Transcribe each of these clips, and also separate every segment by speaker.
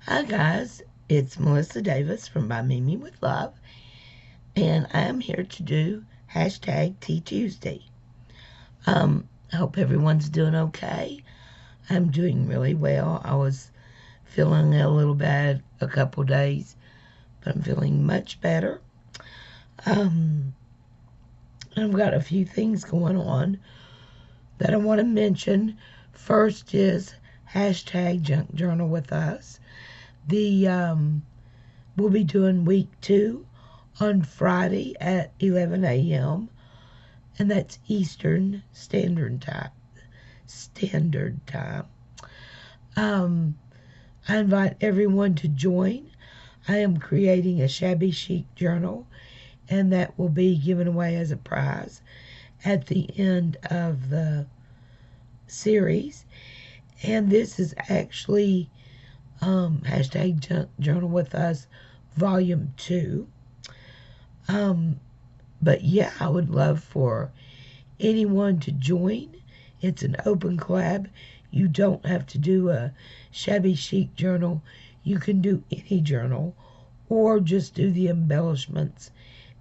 Speaker 1: Hi guys, it's Melissa Davis from By Mimi with Love, and I am here to do hashtag Tea Tuesday. I hope everyone's doing okay. I'm doing really well. I was feeling a little bad a couple days, but I'm feeling much better. Um, I've got a few things going on that I want to mention. First is hashtag Junk Journal with Us. We'll be doing week 2 on Friday at 11 a.m. and that's Eastern Standard Time. Standard Time. Um, I invite everyone to join. I am creating a shabby chic journal, and that will be given away as a prize at the end of the series. And this is actually hashtag Journal with Us Volume 2. But yeah, I would love for anyone to join. It's an open collab. You don't have to do a shabby chic journal. You can do any journal or just do the embellishments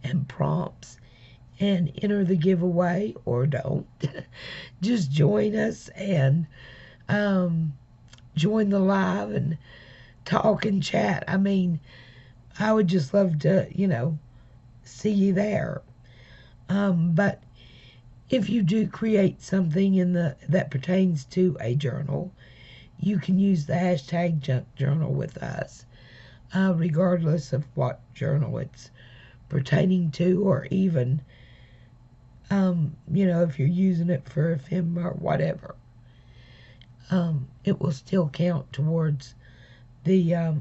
Speaker 1: and prompts and enter the giveaway or don't. Just join us and join the live and talk and chat. I mean, I would just love to, see you there. But if you do create something that pertains to a journal, you can use the hashtag Junk Journal with us, regardless of what journal it's pertaining to, or even, if you're using it for ephemera or whatever. It will still count towards the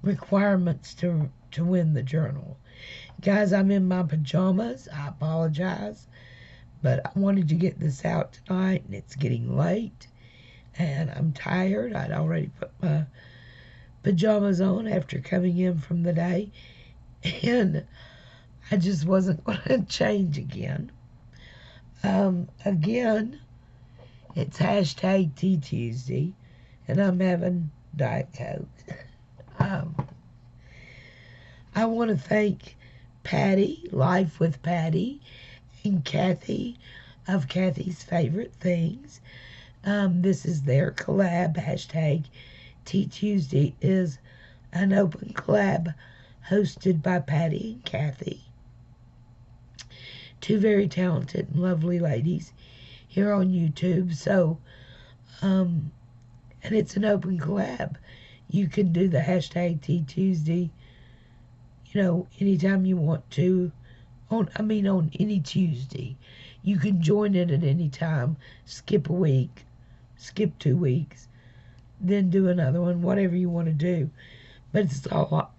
Speaker 1: requirements to win the journal. Guys, I'm in my pajamas. I apologize, but I wanted to get this out tonight, and it's getting late, and I'm tired. I'd already put my pajamas on after coming in from the day, and I just wasn't going to change again. Again, it's hashtag Tea Tuesday, and I'm having Diet Coke. I want to thank Patty, Life with Patty, and Kathy of Kathy's Favorite Things. This is their collab. Hashtag Tea Tuesday is an open collab hosted by Patty and Kathy, two very talented and lovely ladies here on YouTube. So, and it's an open collab. You can do the hashtag Tea Tuesday, anytime you want to. On any Tuesday. You can join it at any time. Skip a week, skip 2 weeks, then do another one, whatever you want to do. But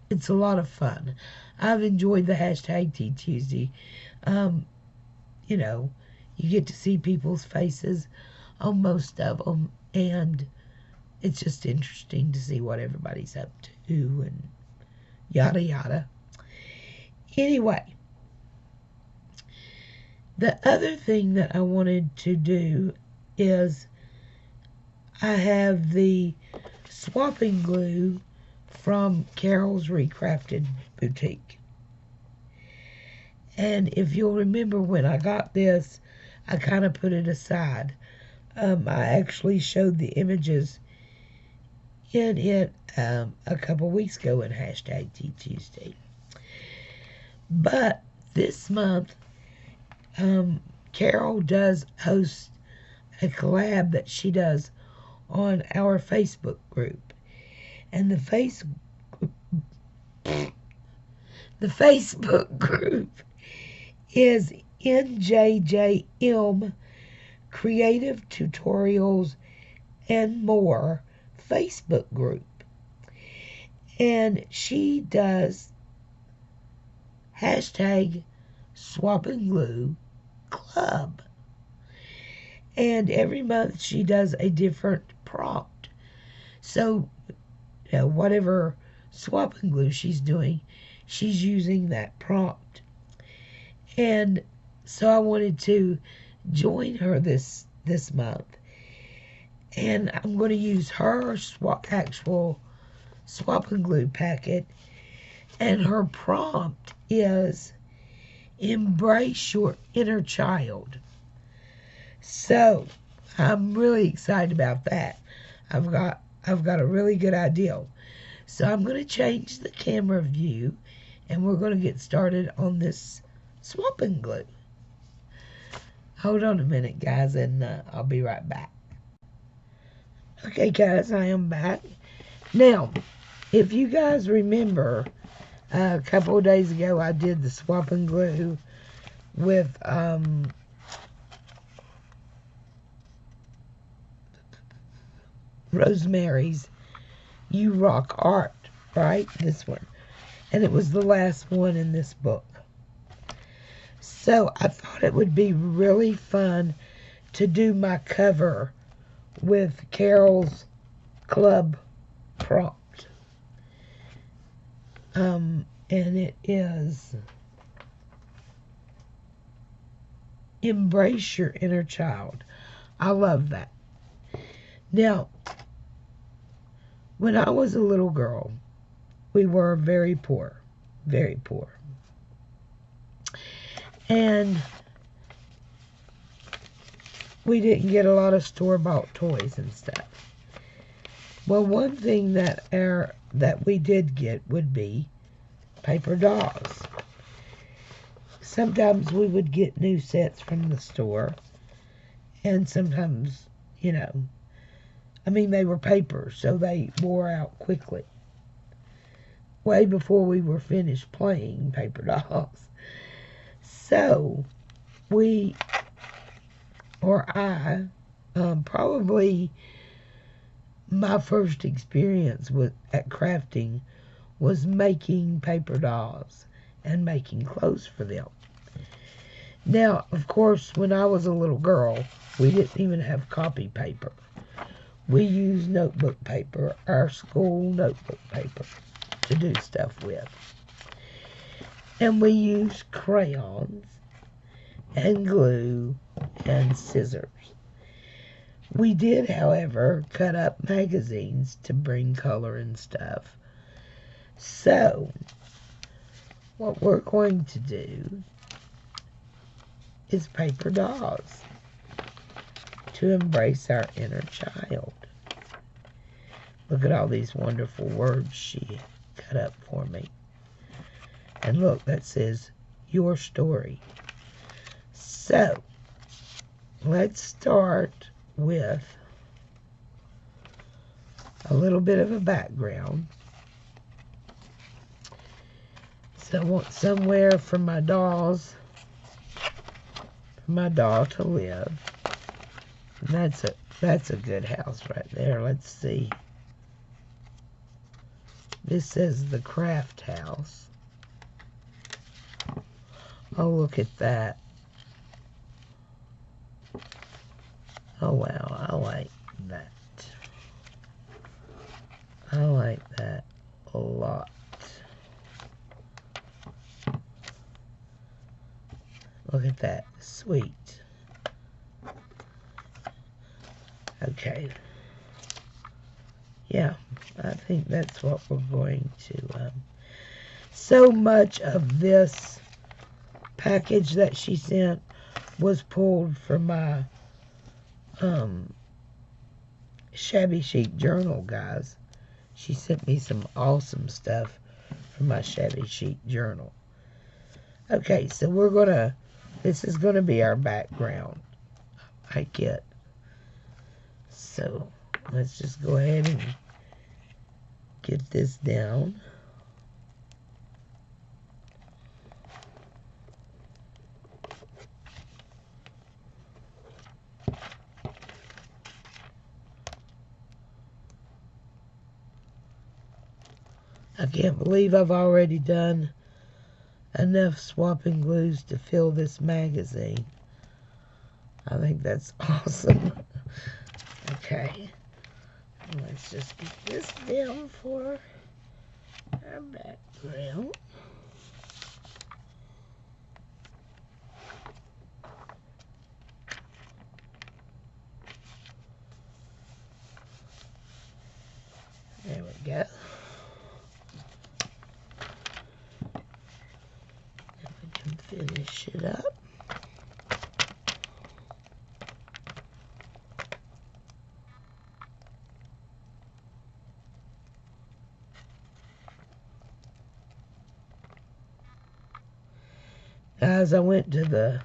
Speaker 1: it's a lot of fun. I've enjoyed the hashtag Tea Tuesday. You get to see people's faces on most of them, and it's just interesting to see what everybody's up to and yada yada. Anyway, the other thing that I wanted to do is I have the swapping glue from Carol's Recrafted Boutique. And if you'll remember, when I got this, I kind of put it aside. I actually showed the images in it a couple weeks ago in hashtag Tea Tuesday. But this month, Carol does host a collab that she does on our Facebook group. And the Facebook group is NJJM Creative Tutorials and More Facebook group. And she does hashtag Swap and Glue Club. And every month she does a different prompt. So, whatever swap and glue she's doing, she's using that prompt. And so I wanted to join her this month. And I'm going to use her actual swap and glue packet. And her prompt is embrace your inner child. So I'm really excited about that. I've got a really good idea. So I'm going to change the camera view and we're going to get started on this swap and glue. Hold on a minute, guys, and I'll be right back. Okay, guys, I am back. Now, if you guys remember, a couple of days ago I did the swap and glue with Rosemary's You Rock Art, right? This one. And it was the last one in this book. So I thought it would be really fun to do my cover with Carol's Club prompt. And it is embrace your inner child. I love that. Now, when I was a little girl, we were very poor, very poor. And we didn't get a lot of store-bought toys and stuff. Well, one thing that we did get would be paper dolls. Sometimes we would get new sets from the store, and sometimes, you know, I mean, they were paper, so they wore out quickly. Way before we were finished playing paper dolls. So, I, probably my first experience at crafting was making paper dolls and making clothes for them. Now, of course, when I was a little girl, we didn't even have copy paper. We used notebook paper, our school notebook paper, to do stuff with. And we used crayons and glue and scissors. We did, however, cut up magazines to bring color and stuff. So, what we're going to do is paper dolls to embrace our inner child. Look at all these wonderful words she cut up for me. And look, that says, your story. So, let's start with a little bit of a background. So I want somewhere for my doll to live. And that's a good house right there. Let's see. This says the craft house. Oh, look at that. Oh, wow. I like that. I like that a lot. Look at that. Sweet. Okay. Yeah, I think that's what we're going to... So much of this package that she sent was pulled from my shabby chic journal, guys. She sent me some awesome stuff from my shabby chic journal. Okay, so this is gonna be our background, I get. So let's just go ahead and get this down. I can't believe I've already done enough swapping glues to fill this magazine. I think that's awesome. Okay. Let's just get this down for our background. There we go. And we can finish it up. Guys, I went to the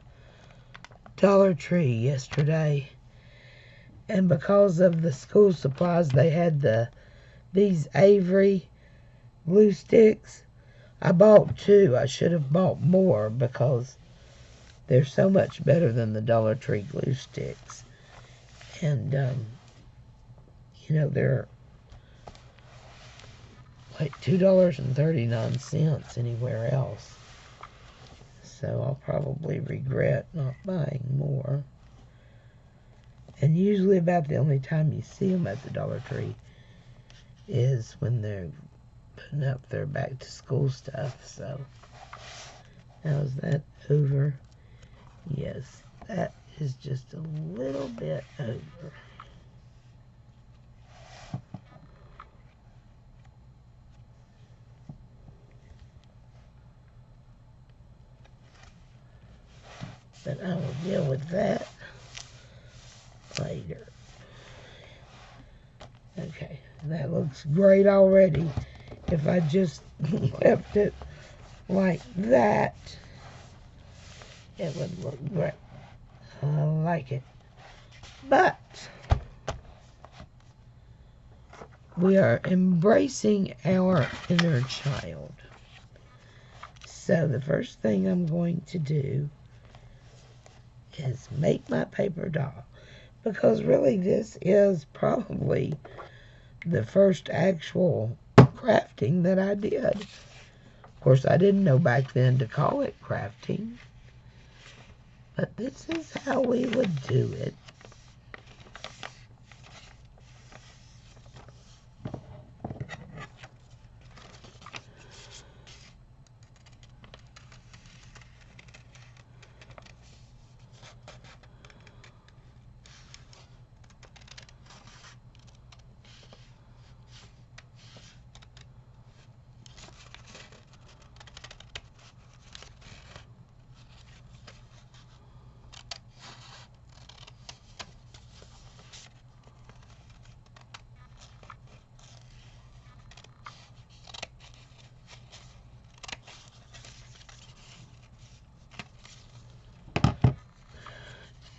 Speaker 1: Dollar Tree yesterday, and because of the school supplies, they had these Avery glue sticks. I bought 2. I should have bought more because they're so much better than the Dollar Tree glue sticks. And, you know, they're like $2.39 anywhere else. So I'll probably regret not buying more. And usually about the only time you see them at the Dollar Tree is when they're putting up their back to school stuff. So now is that over? Yes, that is just a little bit over. But I will deal with that later. Okay, that looks great already. If I just left it like that, it would look great. I like it. But we are embracing our inner child. So the first thing I'm going to do is make my paper doll, because really this is probably the first actual crafting that I did. Of course, I didn't know back then to call it crafting, but this is how we would do it.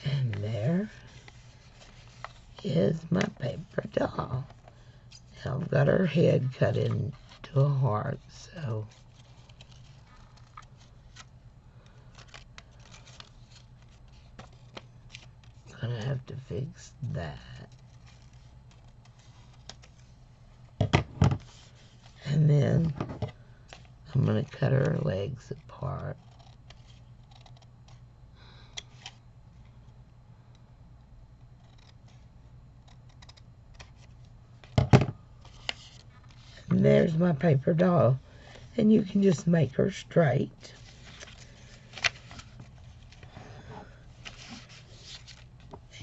Speaker 1: And there is my paper doll. Now I've got her head cut into a heart, so I'm gonna have to fix that. And then I'm gonna cut her legs apart. And there's my paper doll. And you can just make her straight.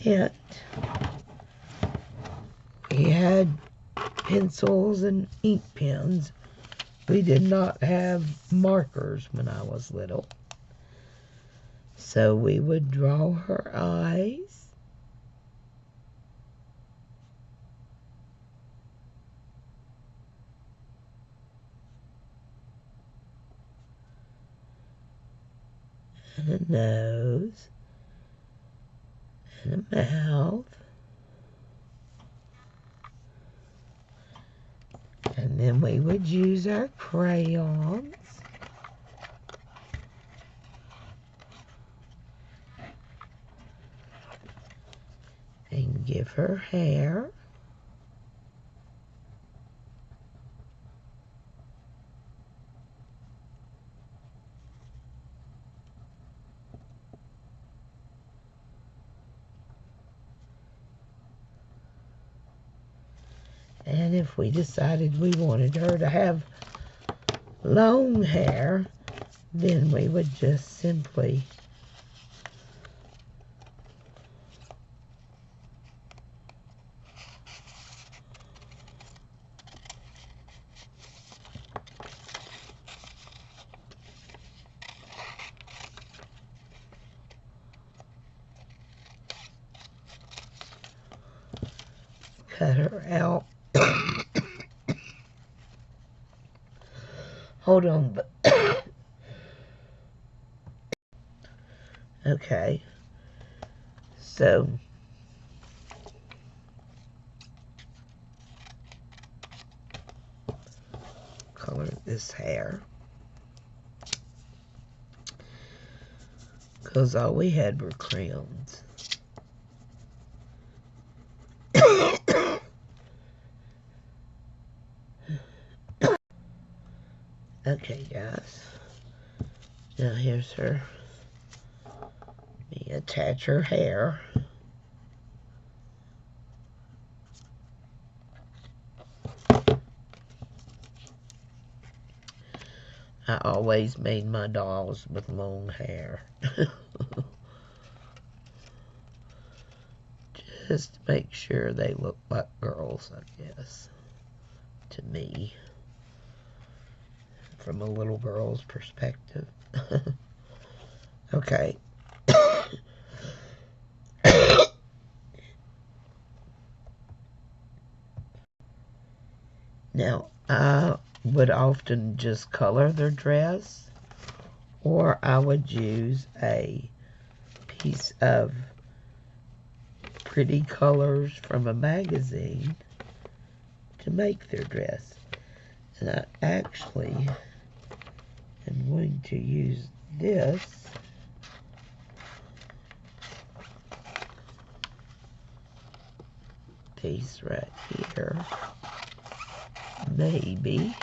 Speaker 1: And we had pencils and ink pens. We did not have markers when I was little. So we would draw her eyes. And a nose. And a mouth. And then we would use our crayons. And give her hair. And if we decided we wanted her to have long hair, then we would just simply cut her out. Hold on. Okay. So color this hair. Because all we had were crayons. Okay, guys. Now here's her. Let me attach her hair. I always made my dolls with long hair. Just to make sure they look like girls, I guess. To me. From a little girl's perspective. Okay. Now, I would often just color their dress, or I would use a piece of pretty colors from a magazine to make their dress. And I actually am going to use this piece right here, maybe,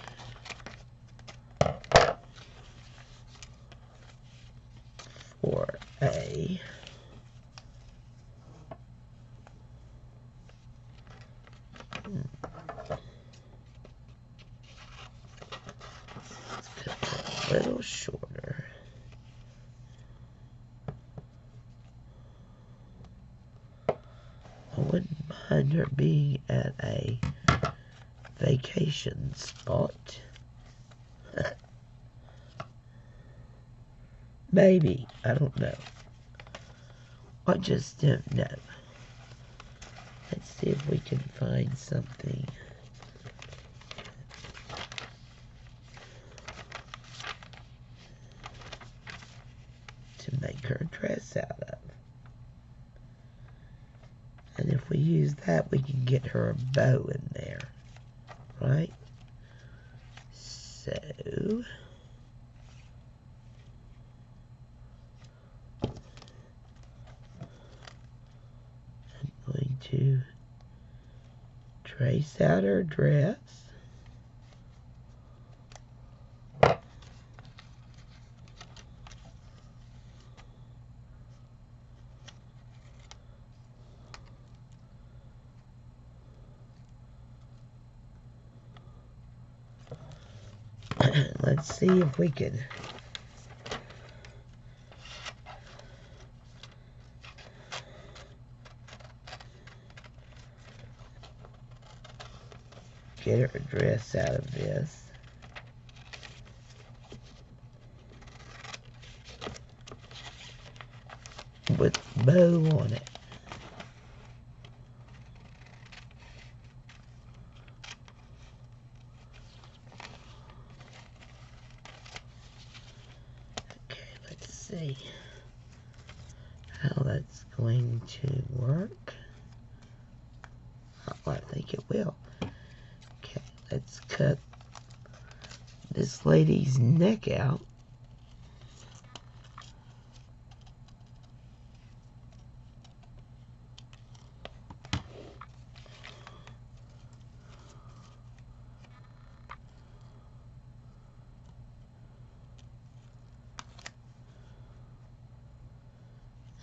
Speaker 1: for a little shorter. I wouldn't mind her being at a vacation spot. Maybe. I don't know. I just don't know. Let's see if we can find something to make her dress out of. And if we use that, we can get her a bow in there, right? So, I'm going to trace out her dress. Let's see if we can get her dress out of this. With bow on it. See how that's going to work. Oh, I think it will. Okay, let's cut this lady's neck out.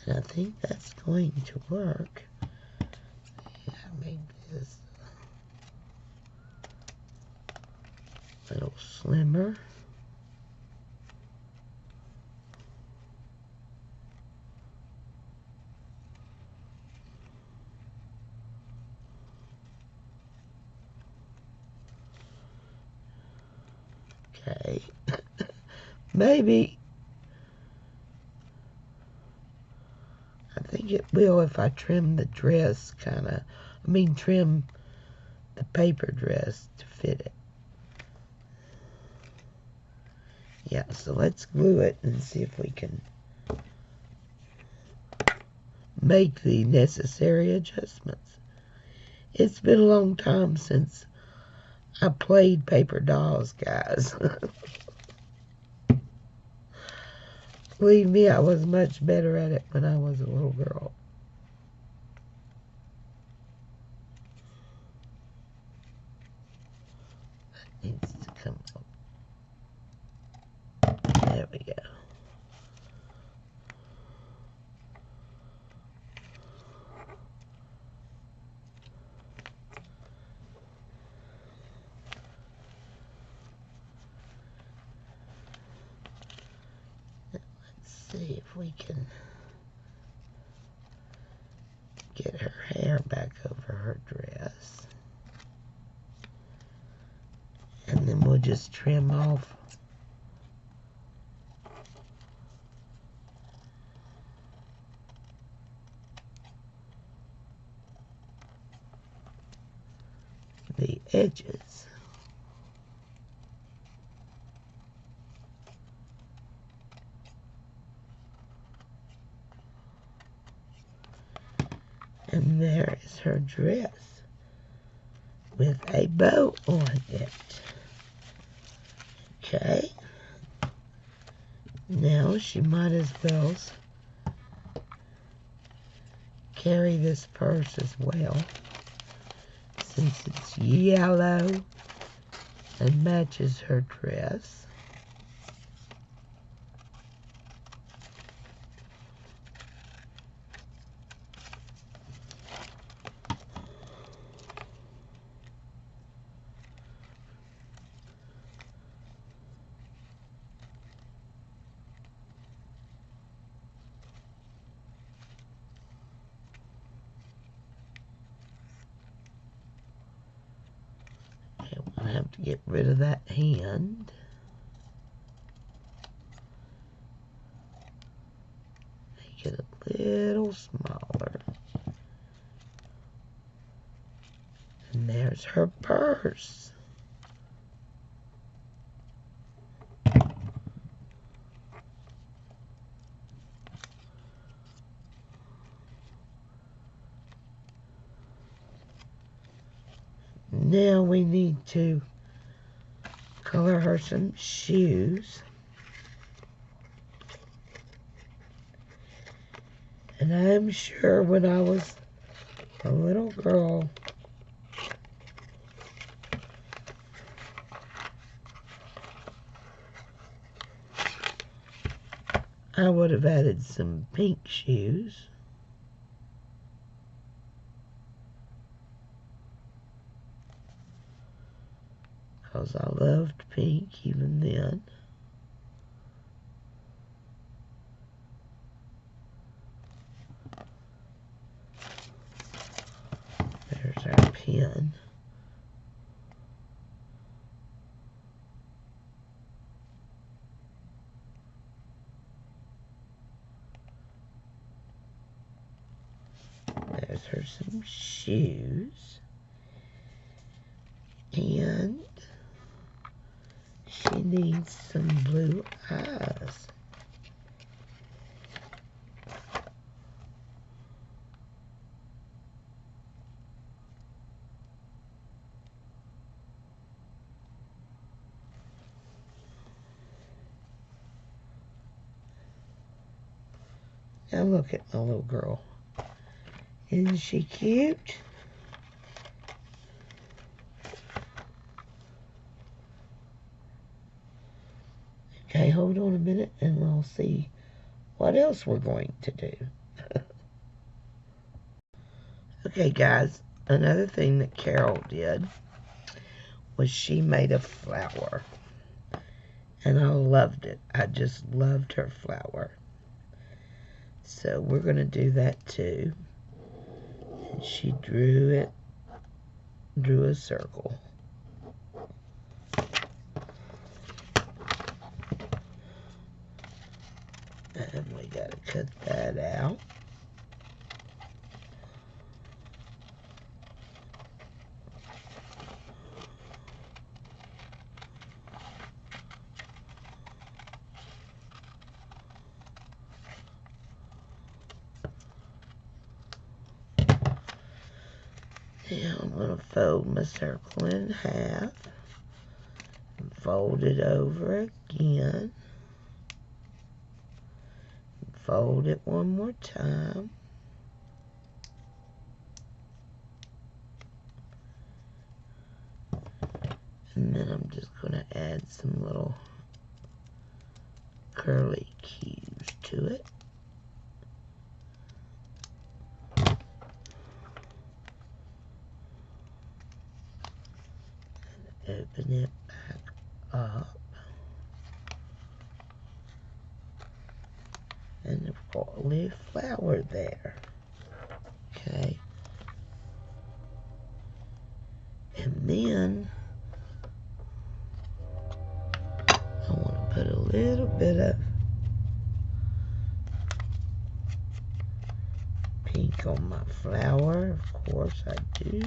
Speaker 1: And I think that's going to work. Yeah, make this a little slimmer. Okay. Maybe. I think it will if I trim the dress trim the paper dress to fit it. Yeah, so let's glue it and see if we can make the necessary adjustments. It's been a long time since I played paper dolls, guys. Believe me, I was much better at it when I was a little girl. That needs to come up. There we go. Let's see if we can get her hair back over her dress. And then we'll just trim off the edges. And there is her dress with a bow on it. Okay. Now she might as well carry this purse as well, since it's yellow and matches her dress. I have to get rid of that hand. Make it a little smaller. And there's her purse. Now we need to color her some shoes. And I'm sure when I was a little girl, I would have added some pink shoes. Because I loved pink even then. There's our pen. There's her some shoes. And she needs some blue eyes. Now look at my little girl. Isn't she cute? Okay, hold on a minute and we'll see what else we're going to do. Okay, guys, another thing that Carol did was she made a flower. And I loved it. I just loved her flower. So we're going to do that too. And she drew a circle. And we got to cut that out. Now I'm going to fold my circle in half and fold it over again. Fold it one more time. And then I'm just going to add some little curly cues to it. And open it back up. And I've got a little flower there. Okay. And then I want to put a little bit of pink on my flower. Of course I do.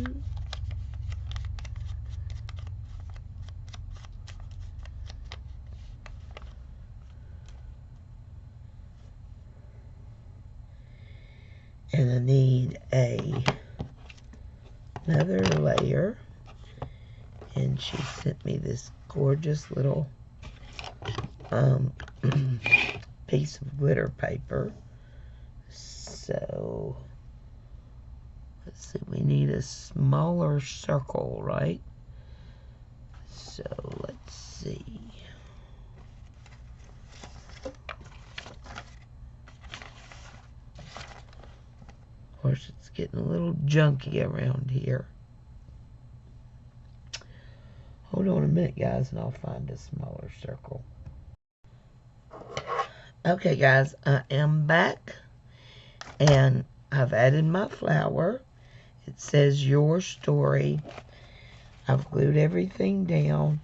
Speaker 1: And I need another layer. And she sent me this gorgeous little piece of glitter paper. So let's see, we need a smaller circle, right? So let's see. Of course, it's getting a little junky around here. Hold on a minute, guys, and I'll find a smaller circle. Okay, guys, I am back, and I've added my flower. It says your story. I've glued everything down,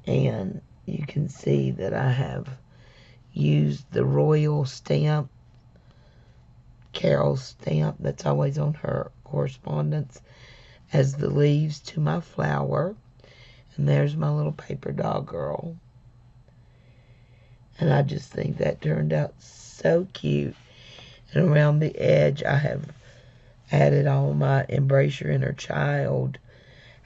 Speaker 1: and you can see that I have used the royal stamp, Carol's stamp that's always on her correspondence, as the leaves to my flower. And there's my little paper doll girl. And I just think that turned out so cute. And around the edge, I have added all my Embrace Your Inner Child,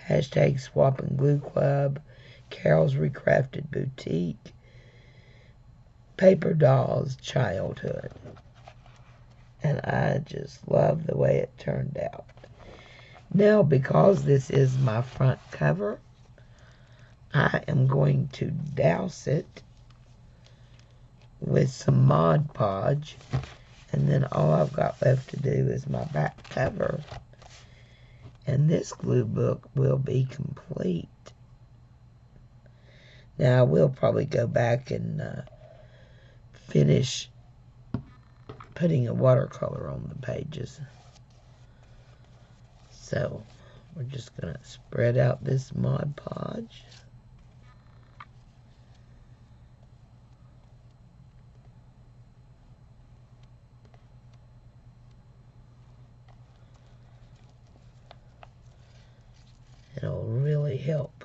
Speaker 1: hashtag Swap and Glue Club, Carol's Recrafted Boutique, Paper Dolls Childhood. And I just love the way it turned out. Now, because this is my front cover, I am going to douse it with some Mod Podge, and then all I've got left to do is my back cover, and this glue book will be complete. Now I will probably go back and finish putting a watercolor on the pages. So we're just going to spread out this Mod Podge. It'll really help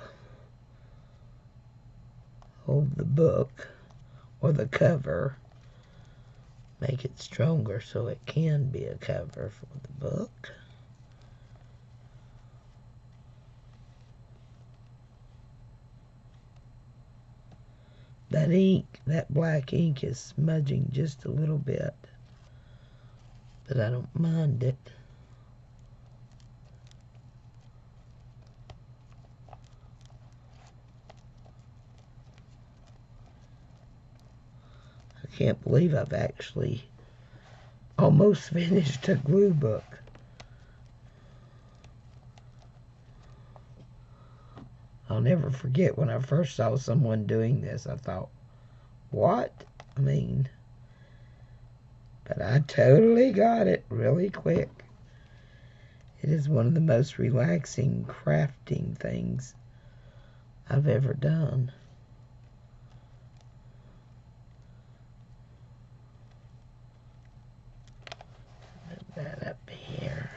Speaker 1: hold the book or the cover, make it stronger so it can be a cover for the book. That ink, that black ink is smudging just a little bit, but I don't mind it. I can't believe I've actually almost finished a glue book. I'll never forget when I first saw someone doing this. I thought, what? I mean, but I totally got it really quick. It is one of the most relaxing crafting things I've ever done. Put that up here.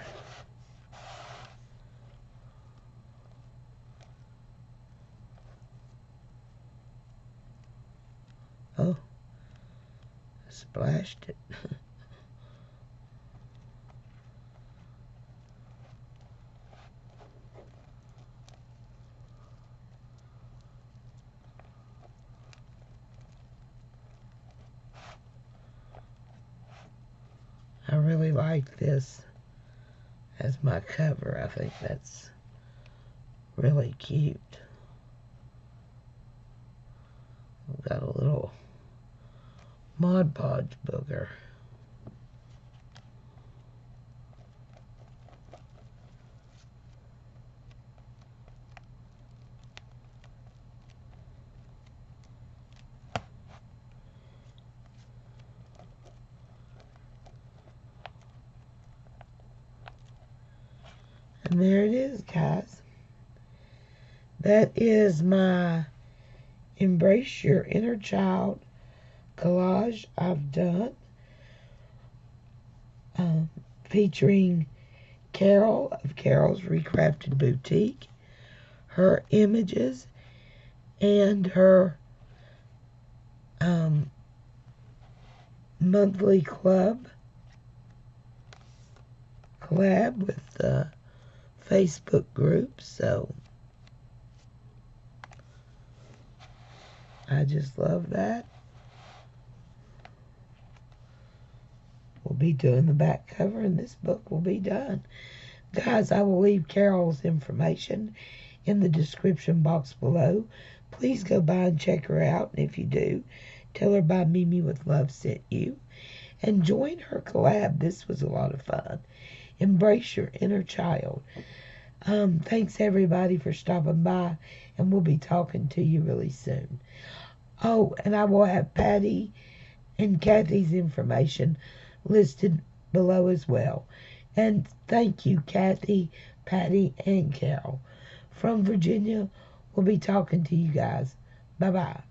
Speaker 1: Oh, I splashed it. like this as my cover. I think that's really cute. I've got a little Mod Podge booger. And there it is, guys. That is my Embrace Your Inner Child collage I've done, featuring Carol of Carol's Recrafted Boutique, her images, and her monthly collab with the Facebook group. So I just love that. We'll be doing the back cover, and this book will be done. Guys, I will leave Carol's information in the description box below. Please go by and check her out, and if you do, tell her by Mimi with Love sent you. And join her collab. This was a lot of fun. Embrace Your Inner Child. Thanks everybody for stopping by, and we'll be talking to you really soon. Oh, and I will have Patty and Kathy's information listed below as well. And thank you, Kathy, Patty, and Carol. From Virginia, we'll be talking to you guys. Bye-bye.